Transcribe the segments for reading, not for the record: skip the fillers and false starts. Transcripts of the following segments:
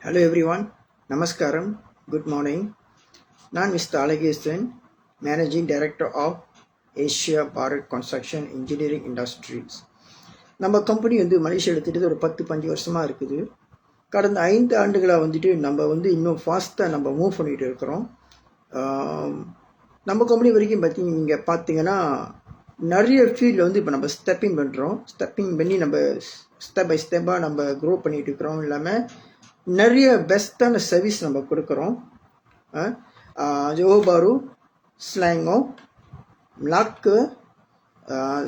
Hello everyone, Namaskaram, good morning. நான் Mister Alagesan, managing director of Asia Bharat construction engineering industries. நம்ம company Malaysia எடுத்துகிட்டு ஒரு 10-15 வருஷமாக இருக்குது. கடந்த 5 ஆண்டுகளாக நம்ம இன்னும் ஃபாஸ்ட்டாக நம்ம மூவ் பண்ணிகிட்டு இருக்கிறோம். நம்ம கம்பெனி வரைக்கும் நீங்கள் பார்த்தீங்கன்னா நிறைய ஃபீல்டில் இப்போ நம்ம ஸ்டெப்பிங் பண்ணி நம்ம ஸ்டெப் பை ஸ்டெப்பாக நம்ம க்ரோ பண்ணிகிட்டு இருக்கிறோம். இல்லாமல் நிறைய பெஸ்ட்டான சர்வீஸ் நம்ம கொடுக்குறோம். ஜோஹர் பாரு, ஸ்லாங்கோ, மலாக்கு,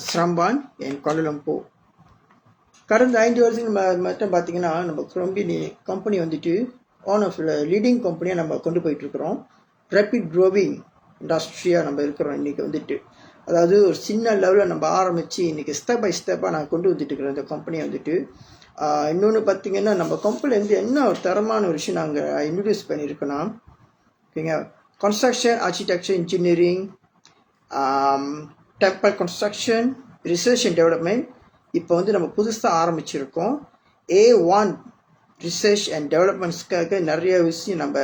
ஸ்ரம்பான் அண்ட் கோலாலம்பூர். கடந்த 5 வருஷங்கள் மட்டும் பார்த்தீங்கன்னா நம்ம கம்பெனி ஒன் ஆஃப் லீடிங் கம்பெனியாக நம்ம கொண்டு போயிட்டுருக்குறோம். ரேப்பிட் க்ரோவிங் இண்டஸ்ட்ரியாக நம்ம இருக்கிறோம். இன்றைக்கி அதாவது ஒரு சின்ன லெவலில் நம்ம ஆரம்பித்து இன்றைக்கி ஸ்டெப் பை ஸ்டெப்பாக நான் கொண்டு இருக்கிறோம் இந்த கம்பெனியை. இன்னொன்று பார்த்தீங்கன்னா நம்ம கம்பெனிலேருந்து என்ன ஒரு தரமான ஒரு விஷயம் நாங்கள் இன்ட்ரடியூஸ் பண்ணியிருக்கோன்னா, ஓகேங்க, construction, architecture, engineering, temple construction, research and development. இப்போ நம்ம புதுசாக ஆரம்பிச்சிருக்கோம். A1 ரிசர்ச் அண்ட் டெவலப்மெண்ட்ஸ்க்காக நிறைய விஷயம் நம்ம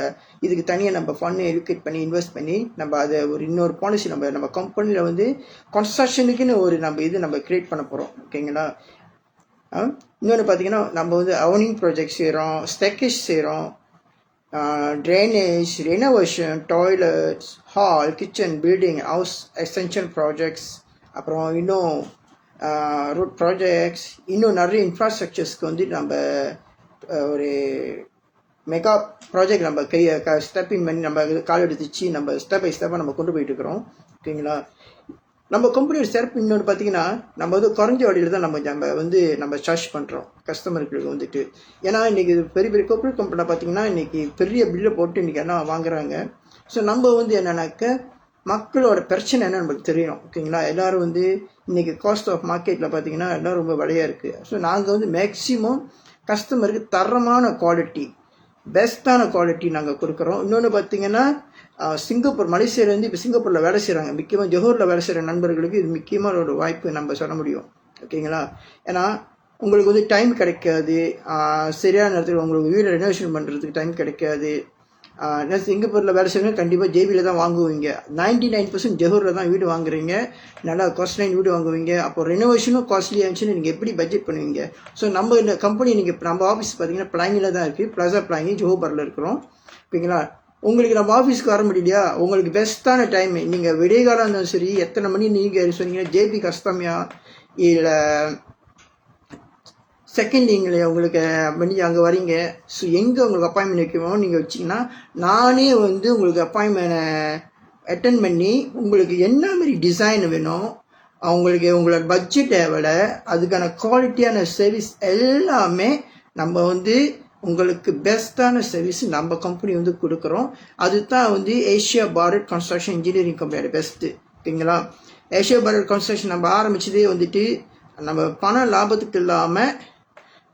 இதுக்கு தனியாக நம்ம ஃபண்ட் எஜுகேட் பண்ணி இன்வெஸ்ட் பண்ணி நம்ம அதை ஒரு இன்னொரு பாலிசி நம்ம கம்பெனியில் கன்ஸ்ட்ரக்ஷனுக்குன்னு ஒரு நம்ம கிரியேட் பண்ண போகிறோம். ஓகேங்களா? இன்னொன்று பார்த்தீங்கன்னா நம்ம அவனிங் ப்ராஜெக்ட் செய்கிறோம், ஸ்டெக்கேஜ் செய்கிறோம், drainage, renovation, toilets, hall, kitchen, building, house extension projects, அப்புறம் இன்னும் ரோட் ப்ராஜெக்ட்ஸ், இன்னும் நிறைய இன்ஃப்ராஸ்ட்ரக்சர்ஸ்க்கு நம்ம ஒரு மெகா ப்ராஜெக்ட் நம்ம ஸ்டெப்பிங் பண்ணி நம்ம கால் எடுத்துச்சு நம்ம ஸ்டெப் பை ஸ்டெப்பாக நம்ம கொண்டு போயிட்டு இருக்கிறோம். ஓகேங்களா? நம்ம கம்பெனியோட சிறப்பு இன்னொன்று பார்த்தீங்கன்னா நம்ம குறைஞ்ச வழியில் தான் நம்ம சார்ஜ் பண்ணுறோம் கஸ்டமருக்கு. ஏன்னா இன்றைக்கி பெரிய பெரிய கார்பரேட் கம்பெனியில் பார்த்தீங்கன்னா இன்றைக்கி பெரிய பில்லை போட்டு இன்றைக்கி என்ன வாங்குறாங்க. ஸோ நம்ம என்னென்னாக்க மக்களோட பிரச்சனை என்ன நம்மளுக்கு தெரியணும். ஓகேங்களா? எல்லோரும் இன்றைக்கி காஸ்ட் ஆஃப் மார்க்கெட்டில் பார்த்தீங்கன்னா எல்லோரும் ரொம்ப விலையாக இருக்குது. ஸோ நாங்கள் மேக்ஸிமம் கஸ்டமருக்கு தரமான குவாலிட்டி, பெஸ்ட்டான குவாலிட்டி நாங்கள் கொடுக்குறோம். இன்னொன்று பார்த்தீங்கன்னா சிங்கப்பூர், மலேசியாவிலேருந்து இப்போ சிங்கப்பூரில் வேலை செய்கிறாங்க. முக்கியமாக ஜோஹரில் வேலை செய்கிற நண்பர்களுக்கு இது முக்கியமான ஒரு வாய்ப்பு நம்ம சொல்ல முடியும். ஓகேங்களா? ஏன்னா உங்களுக்கு டைம் கிடைக்காது, சரியான நேரத்தில் உங்களுக்கு வீடு ரெனோவேஷன் பண்ணுறதுக்கு டைம் கிடைக்காது. சிங்கப்பூரில் வேலை செய்யணும் கண்டிப்பாக ஜேபியில் தான் வாங்குவீங்க. 99% ஜோஹரில் தான் வீடு வாங்குறீங்க, நல்லா காஸ்ட்லைன் வீடு வாங்குவீங்க. அப்போ ரெனோவேஷனும் காஸ்ட்லியாக இருந்துச்சுன்னு நீங்கள் எப்படி பட்ஜெட் பண்ணுவீங்க? ஸோ நம்ம இந்த கம்பெனி நம்ம ஆஃபீஸ் பார்த்தீங்கன்னா பிளாங்கில் தான் இருக்குது, பிளாசா பிளாங்கி ஜோஹர்ல இருக்கிறோம். ஓகேங்களா? உங்களுக்கு நம்ம ஆஃபீஸ்க்கு வர முடியலையா, உங்களுக்கு பெஸ்ட்டான டைம் நீங்கள் விடிய காலம் இருந்தாலும் சரி, எத்தனை மணி நீங்கள் சொன்னீங்கன்னா ஜேபி கஸ்டமியா இல்லை செகண்ட் லீங்கில் உங்களுக்கு பண்ணி அங்கே வரீங்க. ஸோ எங்கே உங்களுக்கு அப்பாயின்மெண்ட் வைக்கணும் நீங்கள் வச்சிங்கன்னா நானே உங்களுக்கு அப்பாயின்மெண்ட்டை அட்டன் பண்ணி உங்களுக்கு என்ன மாதிரி டிசைன் வேணும், உங்களோட பட்ஜெட் எவ்வளோ, அதுக்கான குவாலிட்டியான சர்வீஸ் எல்லாமே நம்ம உங்களுக்கு பெஸ்ட்டான சர்வீஸ் நம்ம கம்பெனி கொடுக்குறோம். அதுதான் ஏஷியா பாரத் கன்ஸ்ட்ரக்ஷன் இன்ஜினியரிங் கம்பெனியோட பெஸ்ட்டு. ஓகேங்களா? ஏஷியா பாரத் கன்ஸ்ட்ரக்ஷன் நம்ம ஆரம்பித்ததே நம்ம பண லாபத்துக்கு இல்லாமல்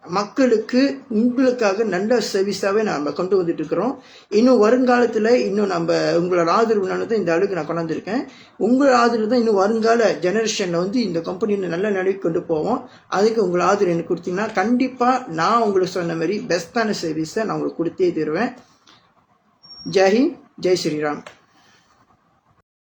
மக்களுக்கு உங்களுக்காக நல்ல சர்வீஸாகவே நம்ம கொண்டு இருக்கிறோம். இன்னும் வருங்காலத்தில் இன்னும் நம்ம உங்களோட ஆதரவுனால தான் இந்த அளவுக்கு நான் கொண்டாந்துருக்கேன். உங்களோட ஆதரவு தான் இன்னும் வருங்கால ஜெனரேஷனில் இந்த கம்பெனி நல்ல நிலைக்கு கொண்டு போவோம். அதுக்கு உங்களை ஆதரவு எனக்கு கொடுத்தீங்கன்னா கண்டிப்பாக நான் உங்களுக்கு சொன்ன மாதிரி பெஸ்ட்டான சர்வீஸை நான் உங்களுக்கு கொடுத்தே தருவேன். ஜெய் ஹிந்த், ஜெய் ஸ்ரீராம்.